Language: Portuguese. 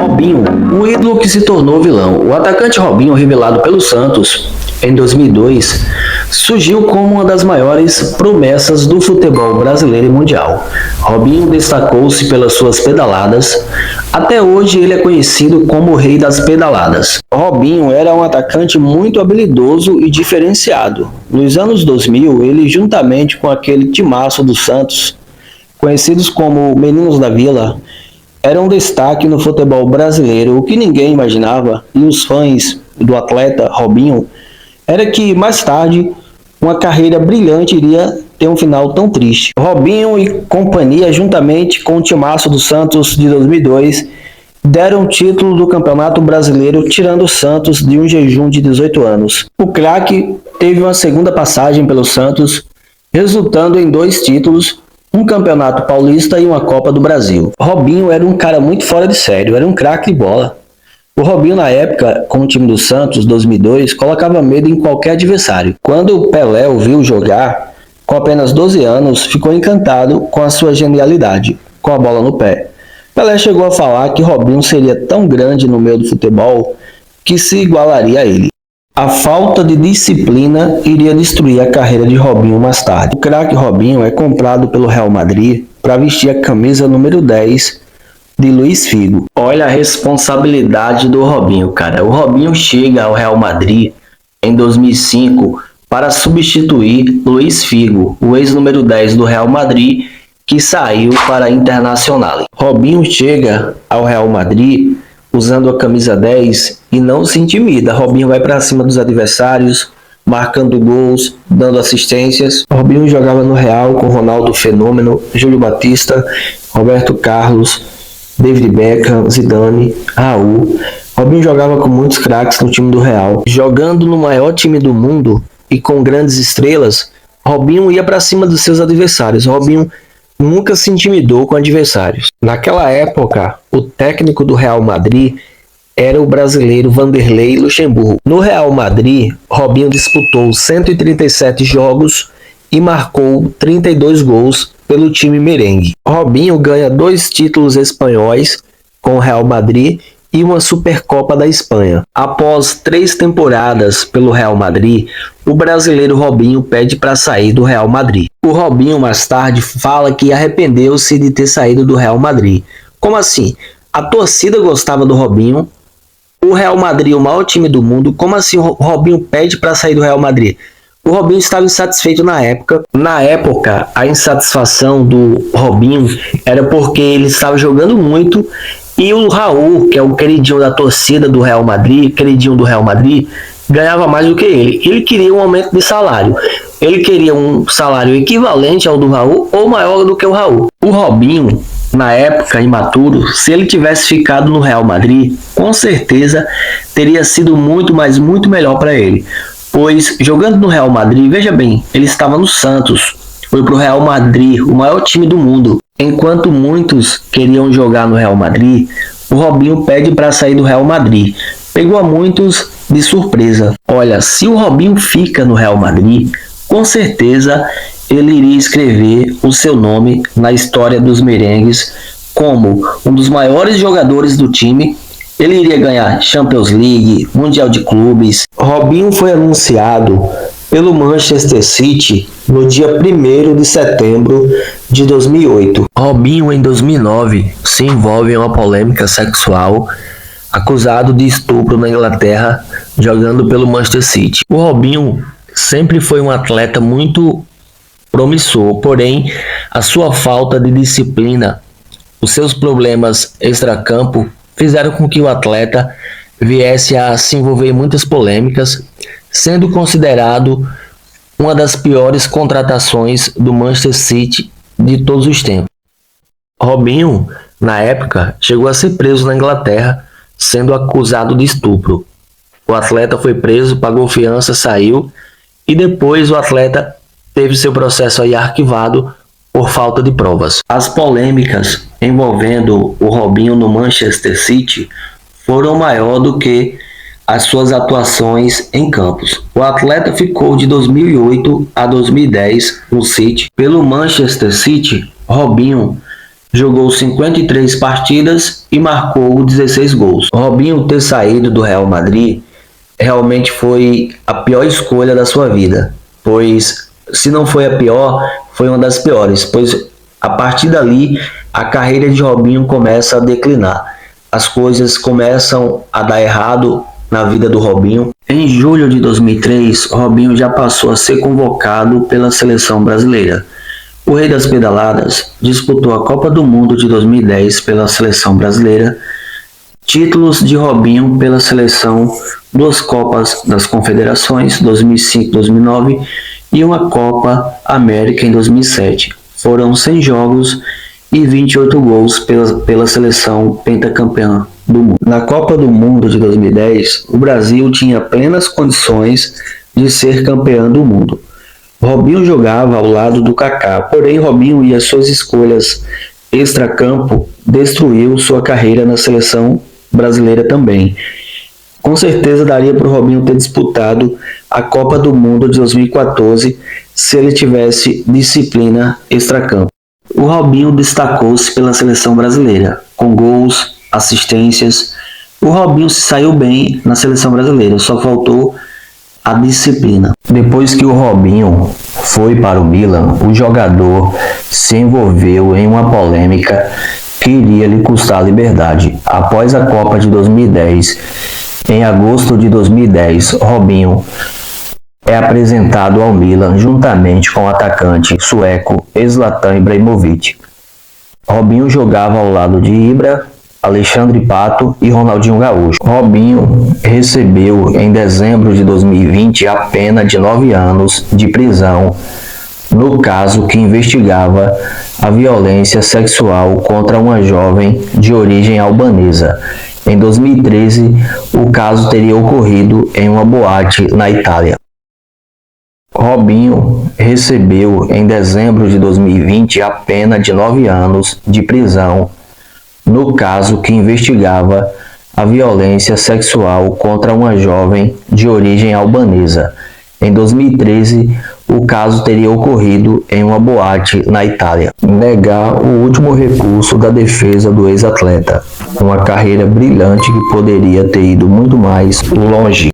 Robinho, o ídolo que se tornou vilão. O atacante Robinho, revelado pelo Santos em 2002, surgiu como uma das maiores promessas do futebol brasileiro e mundial. Robinho destacou-se pelas suas pedaladas. Até hoje ele é conhecido como o rei das pedaladas. Robinho era um atacante muito habilidoso e diferenciado. Nos anos 2000, ele, juntamente com aquele timaço do Santos, conhecidos como Meninos da Vila, era um destaque no futebol brasileiro. O que ninguém imaginava, e os fãs do atleta Robinho, era que mais tarde uma carreira brilhante iria ter um final tão triste. Robinho e companhia, juntamente com o timaço do Santos de 2002, deram o título do Campeonato Brasileiro, tirando o Santos de um jejum de 18 anos. O craque teve uma segunda passagem pelo Santos, resultando em 2 títulos, um Campeonato Paulista e uma Copa do Brasil. Robinho era um cara muito fora de sério, era um craque de bola. O Robinho, na época, com o time do Santos, 2002, colocava medo em qualquer adversário. Quando o Pelé o viu jogar, com apenas 12 anos, ficou encantado com a sua genialidade, com a bola no pé. Pelé chegou a falar que Robinho seria tão grande no meio do futebol que se igualaria a ele. A falta de disciplina iria destruir a carreira de Robinho mais tarde. O craque Robinho é comprado pelo Real Madrid para vestir a camisa número 10 de Luís Figo. Olha a responsabilidade do Robinho, cara. O Robinho chega ao Real Madrid em 2005 para substituir Luís Figo, o ex-número 10 do Real Madrid, que saiu para a Internacional. Robinho chega ao Real Madrid usando a camisa 10 e não se intimida. Robinho vai para cima dos adversários, marcando gols, dando assistências. Robinho jogava no Real com Ronaldo Fenômeno, Júlio Batista, Roberto Carlos, David Beckham, Zidane, Raul. Robinho jogava com muitos craques no time do Real. Jogando no maior time do mundo e com grandes estrelas, Robinho ia para cima dos seus adversários. Robinho nunca se intimidou com adversários. Naquela época, o técnico do Real Madrid era o brasileiro Vanderlei Luxemburgo. No Real Madrid, Robinho disputou 137 jogos e marcou 32 gols pelo time merengue. Robinho ganha 2 títulos espanhóis com o Real Madrid e uma Supercopa da Espanha. Após 3 temporadas pelo Real Madrid, o brasileiro Robinho pede para sair do Real Madrid. O Robinho mais tarde fala que arrependeu-se de ter saído do Real Madrid. Como assim? A torcida gostava do Robinho, o Real Madrid, o maior time do mundo. Como assim o Robinho pede para sair do Real Madrid? O Robinho estava insatisfeito na época. Na época, a insatisfação do Robinho era porque ele estava jogando muito e o Raul, que é o queridinho da torcida do Real Madrid, ganhava mais do que ele. Ele queria um aumento de salário. Ele queria um salário equivalente ao do Raul ou maior do que o Raul. O Robinho, na época, imaturo, se ele tivesse ficado no Real Madrid, com certeza teria sido muito melhor para ele. Pois, jogando no Real Madrid, veja bem, ele estava no Santos, foi para o Real Madrid, o maior time do mundo. Enquanto muitos queriam jogar no Real Madrid, o Robinho pede para sair do Real Madrid. Pegou a muitos de surpresa. Olha, se o Robinho fica no Real Madrid, com certeza ele iria escrever o seu nome na história dos merengues como um dos maiores jogadores do time. Ele iria ganhar Champions League, Mundial de Clubes. Robinho foi anunciado pelo Manchester City no dia 1º de setembro de 2008. Robinho, em 2009, se envolve em uma polêmica sexual, acusado de estupro na Inglaterra, jogando pelo Manchester City. O Robinho sempre foi um atleta muito promissor, porém, a sua falta de disciplina, os seus problemas extracampo, fizeram com que o atleta viesse a se envolver em muitas polêmicas, sendo considerado uma das piores contratações do Manchester City de todos os tempos. Robinho, na época, chegou a ser preso na Inglaterra, sendo acusado de estupro. O atleta foi preso, pagou fiança, saiu, e depois o atleta teve seu processo aí arquivado por falta de provas. As polêmicas envolvendo o Robinho no Manchester City foram maior do que as suas atuações em campos. O atleta ficou de 2008 a 2010 no City. Pelo Manchester City, Robinho Jogou 53 partidas e marcou 16 gols. Robinho ter saído do Real Madrid realmente foi a pior escolha da sua vida, pois se não foi a pior, foi uma das piores, pois a partir dali a carreira de Robinho começa a declinar. As coisas começam a dar errado na vida do Robinho. Em julho de 2003, Robinho já passou a ser convocado pela seleção brasileira. O Rei das Pedaladas disputou a Copa do Mundo de 2010 pela seleção brasileira, títulos de Robinho pela seleção, 2 Copas das Confederações 2005-2009 e uma Copa América em 2007. Foram 100 jogos e 28 gols pela seleção pentacampeã do mundo. Na Copa do Mundo de 2010, o Brasil tinha plenas condições de ser campeão do mundo. Robinho jogava ao lado do Kaká, porém Robinho e as suas escolhas extracampo destruiu sua carreira na seleção brasileira também. Com certeza daria para o Robinho ter disputado a Copa do Mundo de 2014 se ele tivesse disciplina extracampo. O Robinho destacou-se pela seleção brasileira, com gols, assistências. O Robinho se saiu bem na seleção brasileira, só faltou a disciplina. Depois que o Robinho foi para o Milan, o jogador se envolveu em uma polêmica que iria lhe custar a liberdade. Após a Copa de 2010, em agosto de 2010, Robinho é apresentado ao Milan juntamente com o atacante sueco Zlatan Ibrahimovic. Robinho jogava ao lado de Ibra, Alexandre Pato e Ronaldinho Gaúcho. Robinho recebeu em dezembro de 2020 a pena de 9 anos de prisão no caso que investigava a violência sexual contra uma jovem de origem albanesa. Em 2013, o caso teria ocorrido em uma boate na Itália. Robinho recebeu em dezembro de 2020 a pena de 9 anos de prisão no caso que investigava a violência sexual contra uma jovem de origem albanesa. Em 2013, o caso teria ocorrido em uma boate na Itália. Negar o último recurso da defesa do ex-atleta, uma carreira brilhante que poderia ter ido muito mais longe.